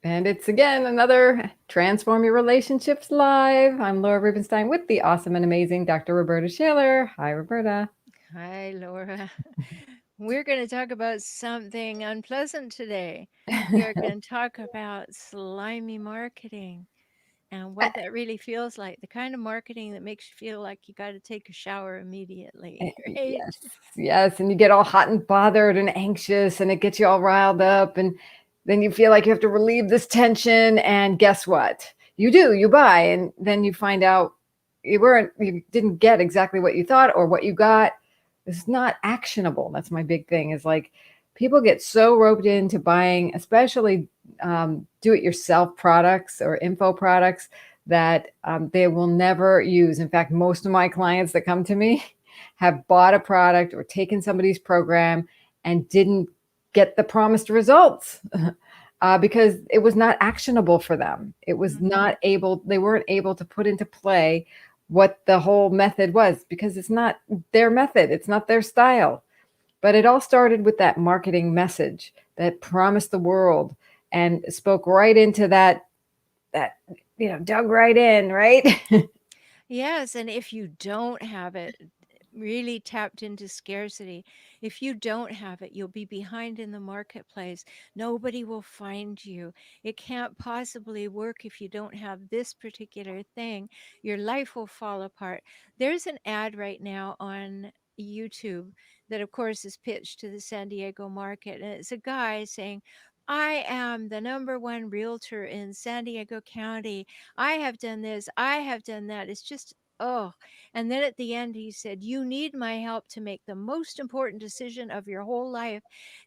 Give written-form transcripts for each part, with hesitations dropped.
And it's again another Transform Your Relationships Live. I'm Laura Rubenstein with the awesome and amazing Dr. Roberta Shaler. Hi, Roberta. Hi, Laura. We're going to talk about something unpleasant today. We are going to talk about slimy marketing and what that really feels like. The kind of marketing that makes you feel like you got to take a shower immediately, right? Yes, yes. And you get all hot and bothered and anxious, and it gets you all riled up. And then you feel like you have to relieve this tension. And guess what? You do, you buy. And then you find out you didn't get exactly what you thought, or what you got is not actionable. That's my big thing, is like people get so roped into buying, especially do it yourself products or info products that they will never use. In fact, most of my clients that come to me have bought a product or taken somebody's program and didn't get the promised results because it was not actionable for them. It was Mhm. not able, they weren't able to put into play what the whole method was, because it's not their method, it's not their style. But it all started with that marketing message that promised the world and spoke right into that dug right in, right? Yes, and if you don't have it, really tapped into scarcity. If you don't have it, you'll be behind in the marketplace. Nobody will find you. It can't possibly work if you don't have this particular thing. Your life will fall apart. There's an ad right now on YouTube that, of course, is pitched to the San Diego market. And it's a guy saying, I am the number one realtor in San Diego County. I have done this. I have done that. It's just, oh. And then at the end, he said, you need my help to make the most important decision of your whole life.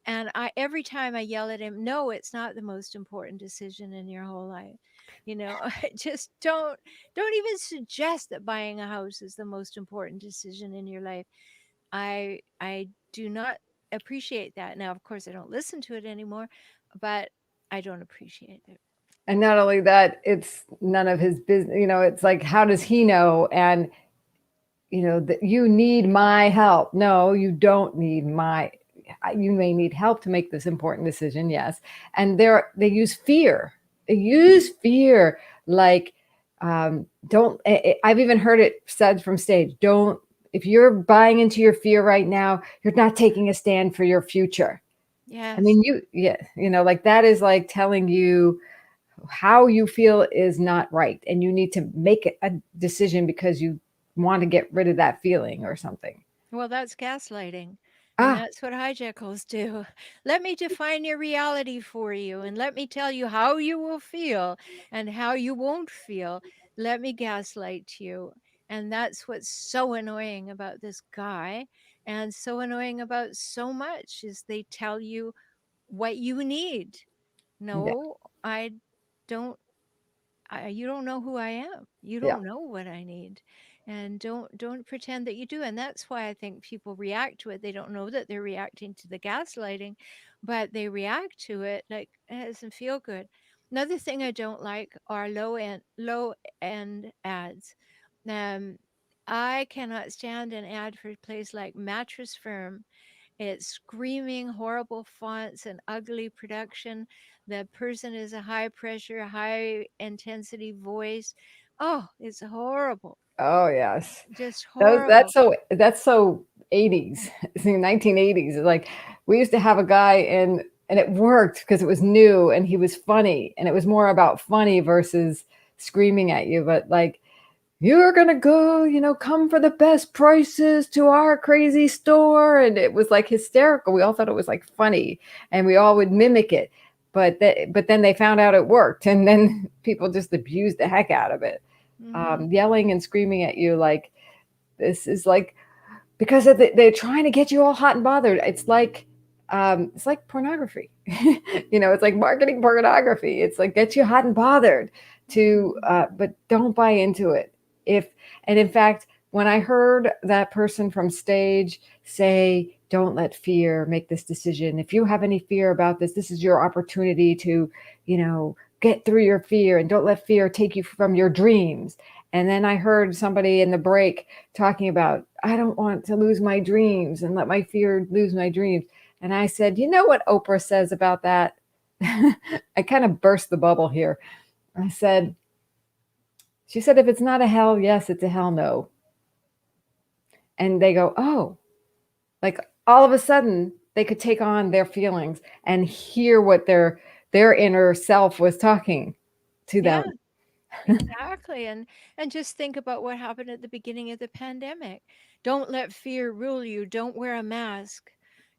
And every time I yell at him, no, it's not the most important decision in your whole life. Just don't even suggest that buying a house is the most important decision in your life. I do not appreciate that. Now, of course, I don't listen to it anymore, but I don't appreciate it. And not only that, it's none of his business. It's like, how does he know? And that you need my help. No, you don't need my. You may need help to make this important decision. Yes, and they use fear. They use fear, like, don't. I've even heard it said from stage. Don't. If you're buying into your fear right now, you're not taking a stand for your future. I Yes. mean, yeah, like that is like telling you how you feel is not right, and you need to make a decision because you want to get rid of that feeling or something. Well, that's gaslighting. And Ah, that's what hijackals do. Let me define your reality for you and let me tell you how you will feel and how you won't feel. Let me gaslight you. And that's what's so annoying about this guy and so annoying about so much is they tell you what you need. yeah, No, I don't you don't know who I am. You yeah, don't know what I need. And don't pretend that you do. And that's why I think people react to it. They don't know that they're reacting to the gaslighting, but they react to it like it doesn't feel good. Another thing I don't like are low end ads. Um I cannot stand an ad for a place like Mattress Firm. It's screaming horrible fonts and ugly production. The person is a high pressure, high intensity voice. Oh, it's horrible. oh yes. Just Those horrible. that's so 80s. It's in 1980s. Like, we used to have a guy in, and it worked because it was new and he was funny, and it was more about funny versus screaming at you. But like, you're gonna go, come for the best prices to our crazy store. And it was like hysterical. We all thought it was like funny, and we all would mimic it. But then they found out it worked, and then people just abused the heck out of it, Hmm. yelling and screaming at you like this is like, because they're trying to get you all hot and bothered. It's like pornography. It's like marketing pornography. It's like, get you hot and bothered to, Hmm. but don't buy into it. If And in fact, when I heard that person from stage say, "Don't let fear make this decision. If you have any fear about this, this is your opportunity to, get through your fear, and don't let fear take you from your dreams." And then I heard somebody in the break talking about, I don't want to lose my dreams and let my fear lose my dreams. And I said, you know what Oprah says about that? I kind of burst the bubble here. I said, she said, if it's not a hell yes, it's a hell no. And they go, oh, like all of a sudden they could take on their feelings and hear what their inner self was talking to them. Yeah. Exactly. And just think about what happened at the beginning of the pandemic. Don't let fear rule you. Don't wear a mask.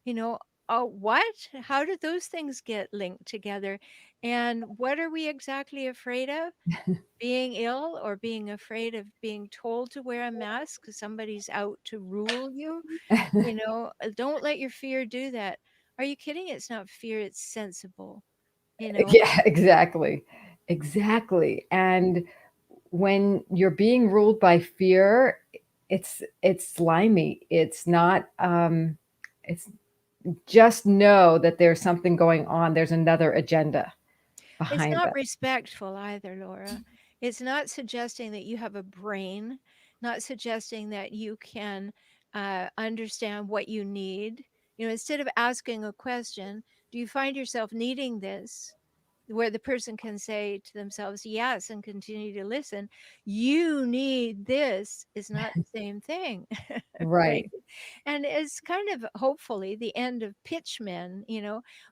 You know, oh, what? How did those things get linked together? And what are we exactly afraid of? Being ill or being afraid of being told to wear a mask because somebody's out to rule you? Don't let your fear do that. Are you kidding? It's not fear, it's sensible, you know? Yeah, exactly. Exactly. And when you're being ruled by fear, it's slimy. It's not it's just know that there's something going on. There's another agenda It's behind not that. respectful either, Laura. It's not suggesting that you have a brain, not suggesting that you can understand what you need. Instead of asking a question, do you find yourself needing this? Where the person can say to themselves, yes, and continue to listen. You need this is not the same thing, right? Right. And it's kind of hopefully the end of pitchmen.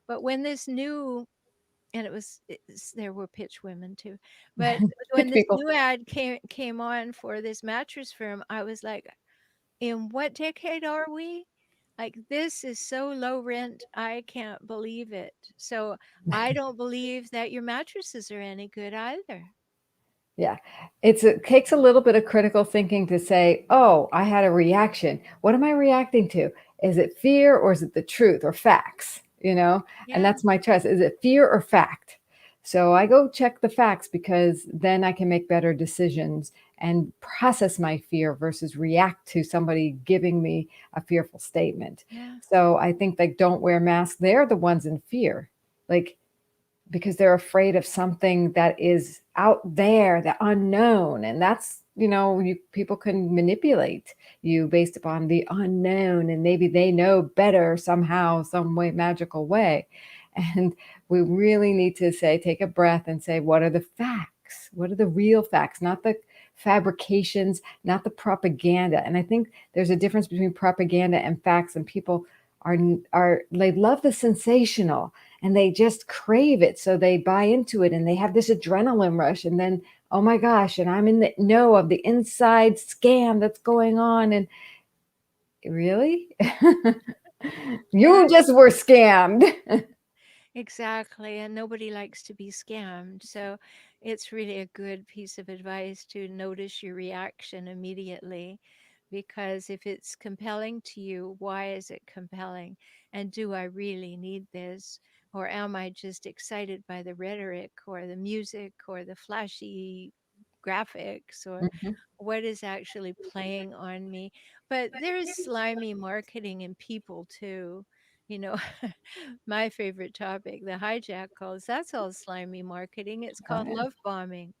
But when this new and there were pitch women too. But when Pitch this people. new ad came on for this mattress firm, I was like, in what decade are we? Like, this is so low rent, I can't believe it. So I don't believe that your mattresses are any good either. Yeah. It takes a little bit of critical thinking to say, oh, I had a reaction. What am I reacting to? Is it fear or is it the truth or facts? And Yeah. that's my choice. Is it fear or fact? So I go check the facts because then I can make better decisions and process my fear versus react to somebody giving me a fearful statement. Yeah. So I think like don't wear masks. They're the ones in fear. Like because they're afraid of something that is out there, the unknown. And that's, people can manipulate you based upon the unknown. And maybe they know better somehow, some way, magical way. And we really need to say, take a breath and say, what are the facts? What are the real facts? Not the fabrications, not the propaganda. And I think there's a difference between propaganda and facts, and people they love the sensational and they just crave it. So they buy into it and they have this adrenaline rush. And then, oh my gosh, and I'm in the know of the inside scam that's going on. And really? Yeah. You just were scammed. Exactly, and nobody likes to be scammed. So it's really a good piece of advice to notice your reaction immediately, because if it's compelling to you, why is it compelling? And do I really need this? Or am I just excited by the rhetoric or the music or the flashy graphics or Mhm. what is actually playing on me? But there is slimy marketing in people too. You know, my favorite topic, the hijack calls, that's all slimy marketing. It's Oh, called yeah. love bombing.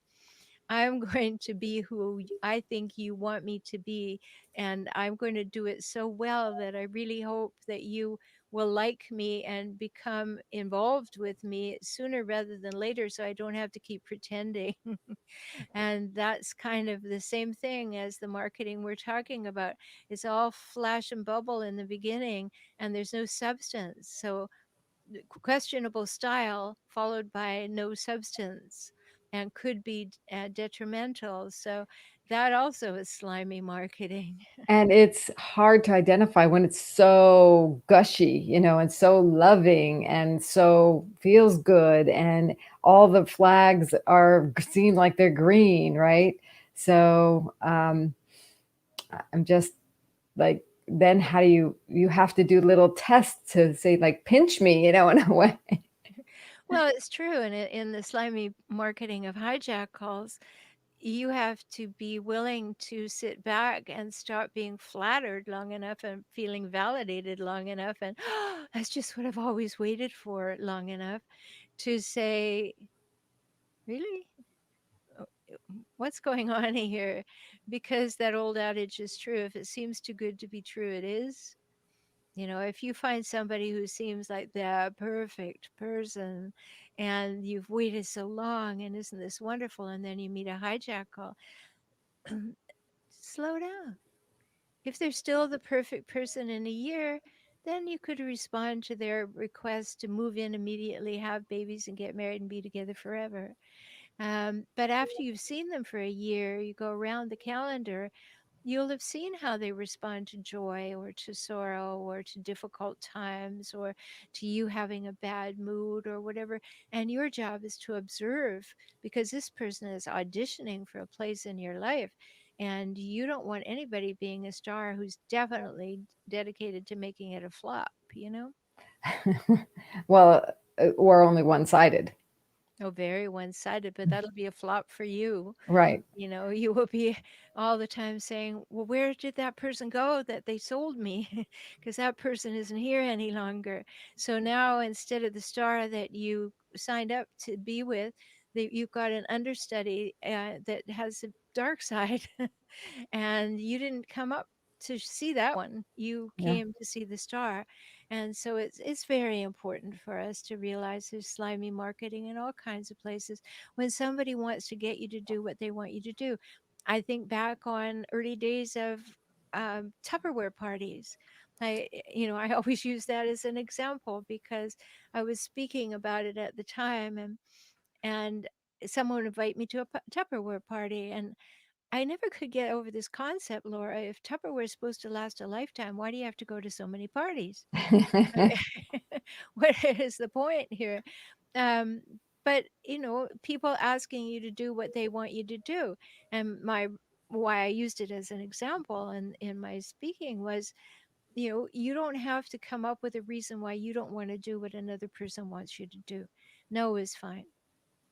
I'm going to be who I think you want me to be, and I'm going to do it so well that I really hope that you will like me and become involved with me sooner rather than later so I don't have to keep pretending. And that's kind of the same thing as the marketing we're talking about. It's all flash and bubble in the beginning, and there's no substance. So questionable style followed by no substance and could be detrimental. So that also is slimy marketing. And it's hard to identify when it's so gushy, and so loving and so feels good. And all the flags seem like they're green, right? So I'm just like, then how do you have to do little tests to say, like, pinch me, in a way. Well, it's true. And in the slimy marketing of hijack calls, you have to be willing to sit back and stop being flattered long enough and feeling validated long enough. And that's just what I've always waited for long enough to say, really? uh, What's going on here? Because that old adage is true. If it seems too good to be true, it is. If you find somebody who seems like the perfect person and you've waited so long and isn't this wonderful, and then you meet a hijackal, slow down. If they're still the perfect person in a year, then you could respond to their request to move in immediately, have babies, and get married and be together forever. But after you've seen them for a year, you go around the calendar, you'll have seen how they respond to joy or to sorrow or to difficult times or to you having a bad mood or whatever. And your job is to observe, because this person is auditioning for a place in your life. And you don't want anybody being a star who's definitely dedicated to making it a flop. Well, or only one-sided. Oh, very one sided, but that'll be a flop for you. Right. You will be all the time saying, well, where did that person go that they sold me? Because that person isn't here any longer. So now, instead of the star that you signed up to be with, you've got an understudy that has a dark side. And you didn't come up to see that one. You Yeah. came to see the star. And so it's very important for us to realize there's slimy marketing in all kinds of places. When somebody wants to get you to do what they want you to do, I think back on early days of Tupperware parties. I always use that as an example because I was speaking about it at the time, and someone would invite me to a Tupperware party, and I never could get over this concept, Laura. If Tupperware is supposed to last a lifetime, why do you have to go to so many parties? I mean, what is the point here? Um, but people asking you to do what they want you to do, and my why I used it as an example in my speaking was, you don't have to come up with a reason why you don't want to do what another person wants you to do. No is fine.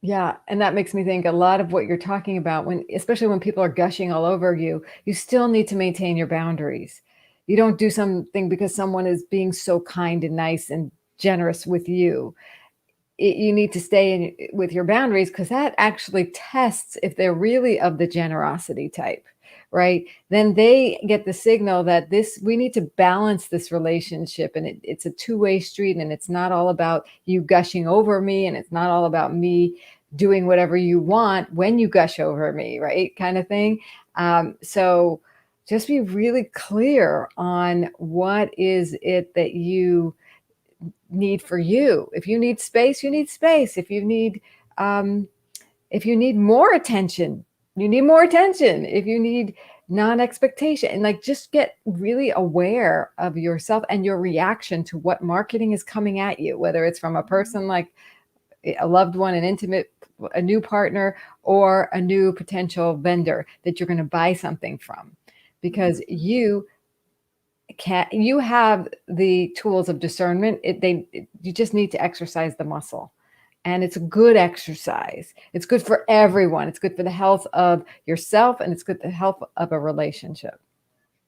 Yeah, and that makes me think a lot of what you're talking about when, especially when people are gushing all over you, you still need to maintain your boundaries. You don't do something because someone is being so kind and nice and generous with you. You need to stay with your boundaries, because that actually tests if they're really of the generosity type, right? Then they get the signal that we need to balance this relationship, and it's a two-way street, and it's not all about you gushing over me, and it's not all about me doing whatever you want when you gush over me, right? Kind of thing. So just be really clear on what is it that you need for you. If you need space, you need space. Um, if you need more attention, you need more attention. If you need non-expectation, and like, just get really aware of yourself and your reaction to what marketing is coming at you, whether it's from a person like a loved one, an intimate, a new partner, or a new potential vendor that you're going to buy something from, because Mhm. you have the tools of discernment. You just need to exercise the muscle, and it's a good exercise. It's good for everyone. It's good for the health of yourself, and it's good for the health of a relationship.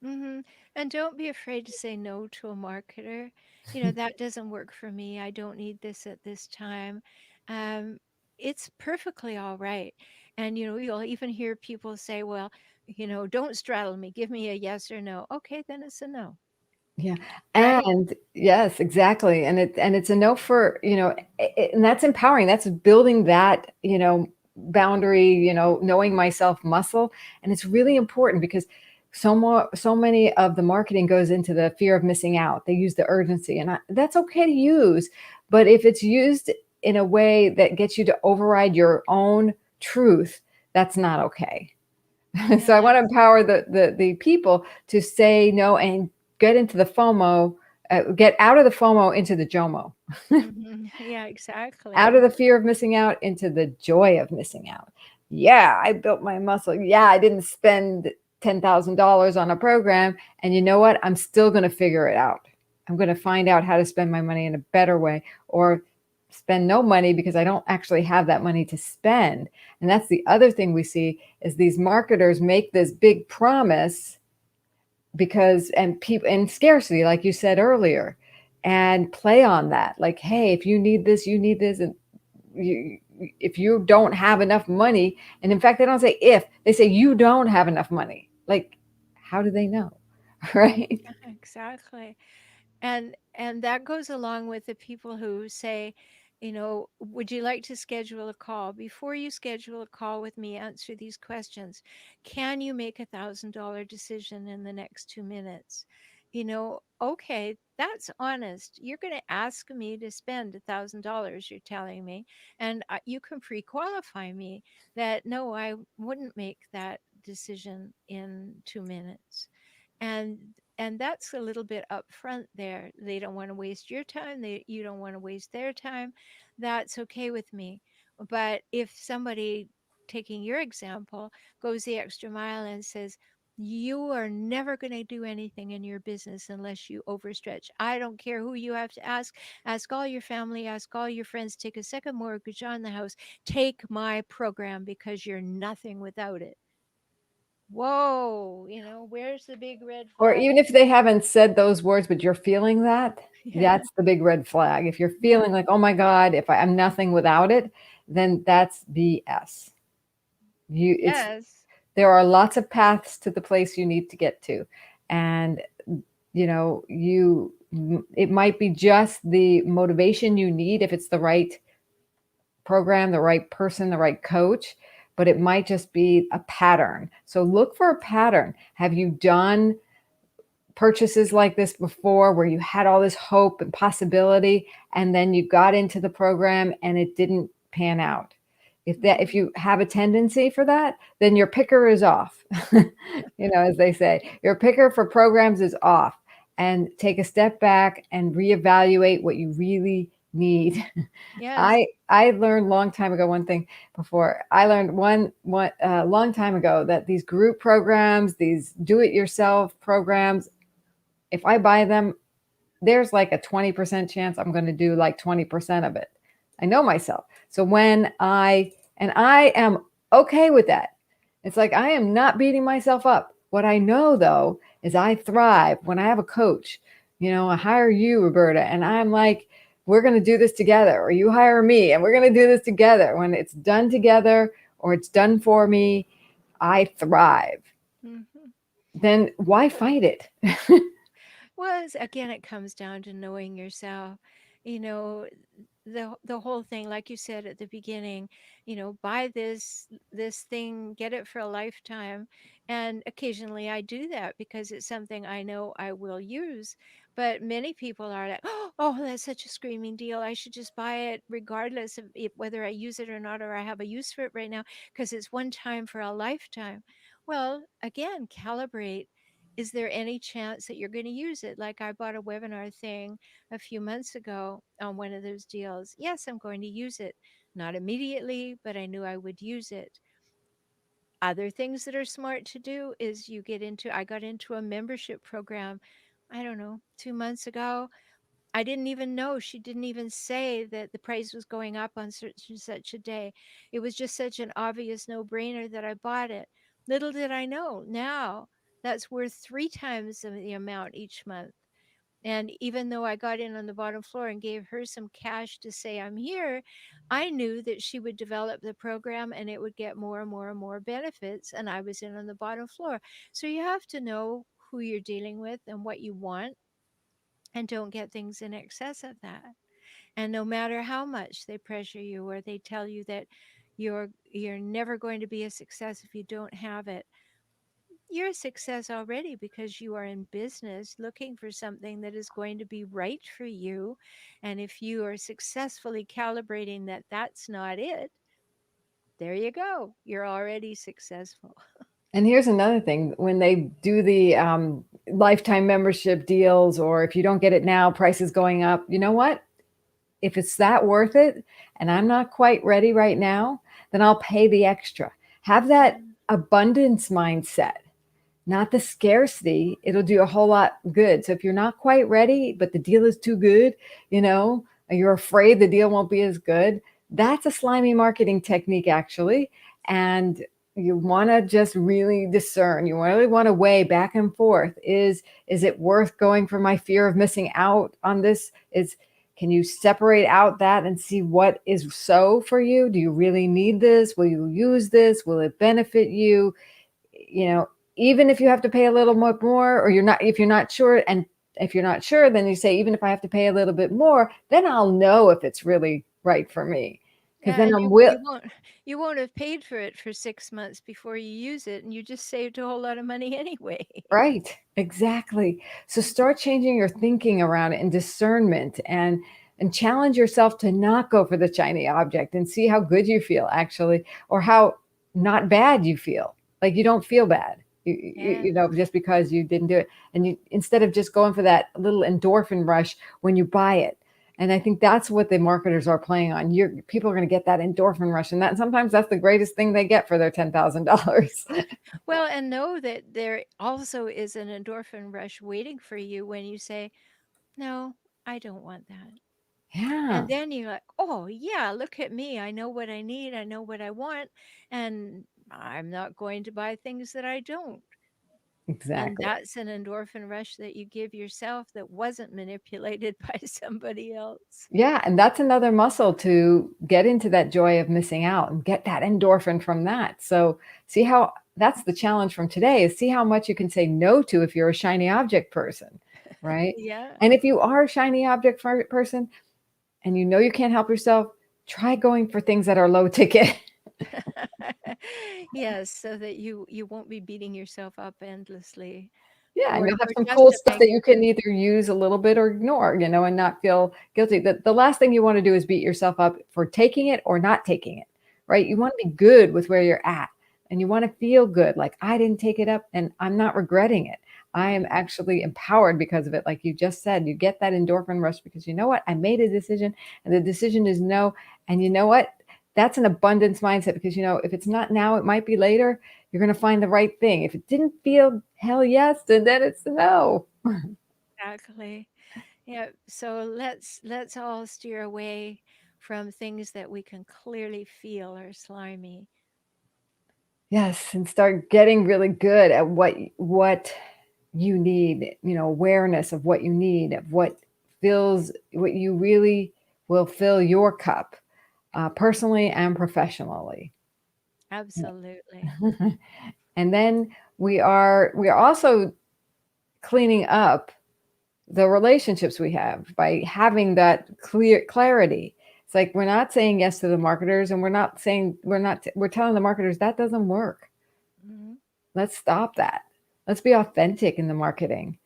And don't be afraid to say no to a marketer. That doesn't work for me. I don't need this at this time. Um, it's perfectly all right. And, you'll even hear people say, well, don't straddle me. Give me a yes or no. Okay, then it's a no, Yeah. right? And yes, exactly. And it's a no for, and that's empowering. That's building that, boundary, knowing myself muscle. And it's really important, because so many of the marketing goes into the fear of missing out. They use the urgency, and that's okay to use, but if it's used in a way that gets you to override your own truth, that's not okay. So I want to Yes. empower the people to say no and get into the FOMO, get out of the FOMO into the JOMO, Yeah, out of exactly. the fear of missing out into the joy of missing out. Yeah, I built my muscle. Yeah, I didn't spend $10,000 on a program. And you know what? I'm still going to figure it out. I'm going to find out how to spend my money in a better way, or spend no money because I don't actually have that money to spend. And that's the other thing we see, is these marketers make this big promise, because and people in scarcity, like you said earlier, and play on that, like, hey, if you need this, you need this. And if you don't have enough money, and in fact they don't say if, they say you don't have enough money, like, how do they know? Right. Exactly. And that goes along with the people who say, would you like to schedule a call? Before you schedule a call with me, answer these questions. Can you make $1,000 decision in the next 2 minutes? Okay, that's honest. You're going to ask me to spend $1,000, you're telling me, and you can pre-qualify me that no, I wouldn't make that decision in 2 minutes. And that's a little bit upfront there. They don't want to waste your time, you don't want to waste their time. That's okay with me. But if somebody, taking your example, goes the extra mile and says, you are never going to do anything in your business unless you overstretch. I don't care who you have to ask all your family, ask all your friends, take a second mortgage on the house, take my program because you're nothing without it. Whoa, where's the big red Or flag? even if they haven't said those words, but you're feeling that, Yeah. that's the big red flag. If you're Yeah. feeling like, oh my God, if I'm nothing without it, then that's BS. It's Yes. there are lots of paths to the place you need to get to. And it might be just the motivation you need if it's the right program, the right person, the right coach, but it might just be a pattern. So look for a pattern. Have you done purchases like this before where you had all this hope and possibility and then you got into the program and it didn't pan out? If you have a tendency for that, then your picker is off. As they say, your picker for programs is off. And take a step back and reevaluate what you really need. Yes. I learned a long time ago one thing. Before I learned one long time ago that these group programs, these do-it-yourself programs, if I buy them, there's like a 20% chance I'm going to do like 20% of it. I know myself. So I am okay with that. It's like I am not beating myself up. What I know though is I thrive when I have a coach. I hire you, Roberta, and I'm like, we're going to do this together, or you hire me and we're going to do this together. When it's done together or it's done for me, I thrive. Hmm. Then why fight it? Well, again, it comes down to knowing yourself. You know, the whole thing, like you said at the beginning, buy this thing, get it for a lifetime. And occasionally I do that because it's something I know I will use. But many people are like, oh, that's such a screaming deal. I should just buy it regardless of whether I use it or not, or I have a use for it right now, because it's one time for a lifetime. Well, again, calibrate. Is there any chance that you're going to use it? Like I bought a webinar thing a few months ago on one of those deals. Yes, I'm going to use it. Not immediately, but I knew I would use it. Other things that are smart to do is I got into a membership program, I don't know, 2 months ago. I didn't even know. She didn't even say that the price was going up on such and such a day. It was just such an obvious no brainer that I bought it. Little did I know now that's worth 3 times the amount each month. And even though I got in on the bottom floor and gave her some cash to say I'm here, I knew that she would develop the program and it would get more and more and more benefits. And I was in on the bottom floor. So you have to know who you're dealing with and what you want, and don't get things in excess of that. And no matter how much they pressure you or they tell you that you're never going to be a success if you don't have it, you're a success already because you are in business looking for something that is going to be right for you. And if you are successfully calibrating that that's not it, there you go. You're already successful. And here's another thing: when they do the lifetime membership deals, or if you don't get it now, price is going up. You know what? If it's that worth it and I'm not quite ready right now, then I'll pay the extra. Have that Mm. abundance mindset, not the scarcity. It'll do a whole lot good. So if you're not quite ready, but the deal is too good, you're afraid the deal won't be as good. That's a slimy marketing technique, actually. And you want to just really discern. You really want to weigh back and forth. Is it worth going for my fear of missing out on this? Can you separate out that and see what is so for you? Do you really need this? Will you use this? Will it benefit you? You know, even if you have to pay a little more, or if you're not sure, and if you're not sure, then you say, even if I have to pay a little bit more, then I'll know if it's really right for me. Because Yeah, then and I'm you won't have paid for it for 6 months before you use it, and you just saved a whole lot of money anyway. right, exactly. So start changing your thinking around it and discernment, and challenge yourself to not go for the shiny object and see how good you feel actually, or how not bad you feel. Like you don't feel bad. Yeah. Just because you didn't do it. And you, instead of just going for that little endorphin rush when you buy it. And I think that's what the marketers are playing on. People are going to get that endorphin rush, and that sometimes that's the greatest thing they get for their $10,000. Well, and know that there also is an endorphin rush waiting for you when you say, "No, I don't want that." Yeah, And then you're like, "Oh, yeah, look at me. I know what I need. I know what I want, and I'm not going to buy things that I don't." And exactly. that's an endorphin rush that you give yourself that wasn't manipulated by somebody else. Yeah, and that's another muscle to get into that joy of missing out and get that endorphin from that. So, see how that's the challenge from today is see how much you can say no to if you're a shiny object person, right? Yeah. And if you are a shiny object person and you know you can't help yourself, try going for things that are low ticket. Yes, so that you won't be beating yourself up endlessly Yeah, and or you'll have or some cool stuff justifying that your you can either use a little bit or ignore, and not feel guilty. The last thing you want to do is beat yourself up for taking it or not taking it, right? You want to be good with where you're at, and you want to feel good. Like, I didn't take it up and I'm not regretting it. I am Mhm. actually empowered because of it. Like you just said, you get that endorphin rush because you know what? I made a decision, and the decision is no. And you know what? That's an abundance mindset because, if it's not now, it might be later. You're going to find the right thing. If it didn't feel hell yes, then it's a no. Exactly. Yeah, so let's all steer away from things that we can clearly feel are slimy. Yes, and start getting really good at what you need, awareness of what you need, of what you really will fill your cup, personally and professionally. Absolutely. And then we are also cleaning up the relationships we have by having that clarity. It's like we're not saying yes to the marketers, and we're telling the marketers that doesn't work. Mhm. Let's stop that. Let's be authentic in the marketing.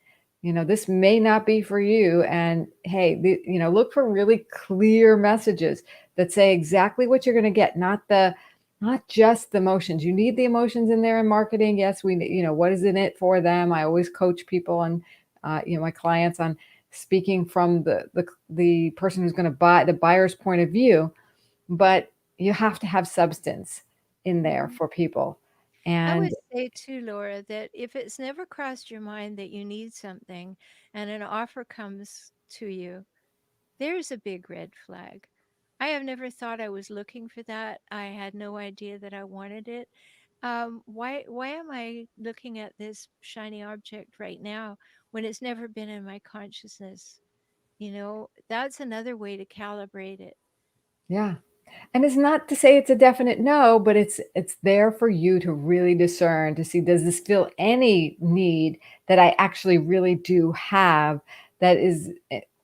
This may not be for you. And hey, look for really clear messages that say exactly what you're going to get, not just the emotions. You need the emotions in there in marketing. Yes, what is in it for them. I always coach people and, my clients on speaking from the person who's going to buy, the buyer's point of view, but you have to have substance in there Mhm. for people. I And would say too, Laura, that if it's never crossed your mind that you need something and an offer comes to you, there's a big red flag. I have never thought I was looking for that. I had no idea that I wanted it. Why am I looking at this shiny object right now when it's never been in my consciousness? That's another way to calibrate it. yeah. And it's not to say it's a definite no, but it's there for you to really discern to see, does this fill any need that I actually really do have that is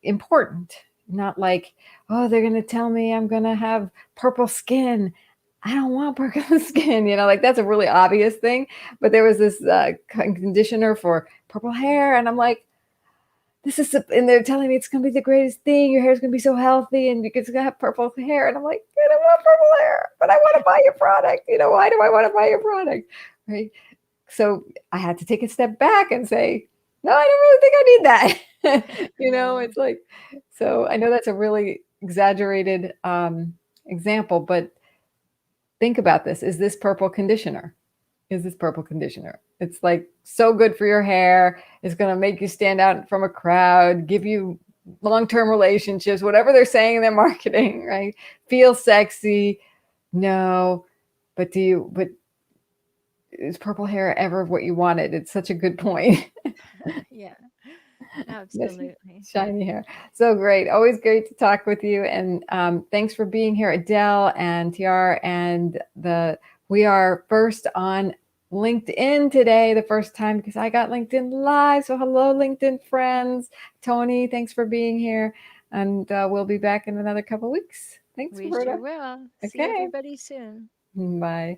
important? Not like, oh, they're going to tell me I'm going to have purple skin. I don't want purple skin, like that's a really obvious thing. But there was this conditioner for purple hair, and I'm like, and they're telling me it's going to be the greatest thing. Your hair's going to be so healthy and it's going to have purple hair. And I'm like, I don't want purple hair, but I want to buy your product. Why do I want to buy your product? Right. So I had to take a step back and say, no, I don't really think I need that. No. It's like, so I know that's a really exaggerated example, but think about this. Is this purple conditioner? Is this purple conditioner? It's like so good for your hair. It's going to make you stand out from a crowd, give you long-term relationships, whatever they're saying in their marketing, right? Feel sexy. No, but is purple hair ever what you wanted? It's such a good point. Yeah, Yes, absolutely. shiny hair. So great. Always great to talk with you. And thanks for being here, Adele and TR. And we are first online LinkedIn today, the first time, because I got LinkedIn Live. So hello, LinkedIn friends. Tony, thanks for being here. And we'll be back in another couple weeks. Thanks, We Roberta. sure will. See Okay. everybody soon. Bye.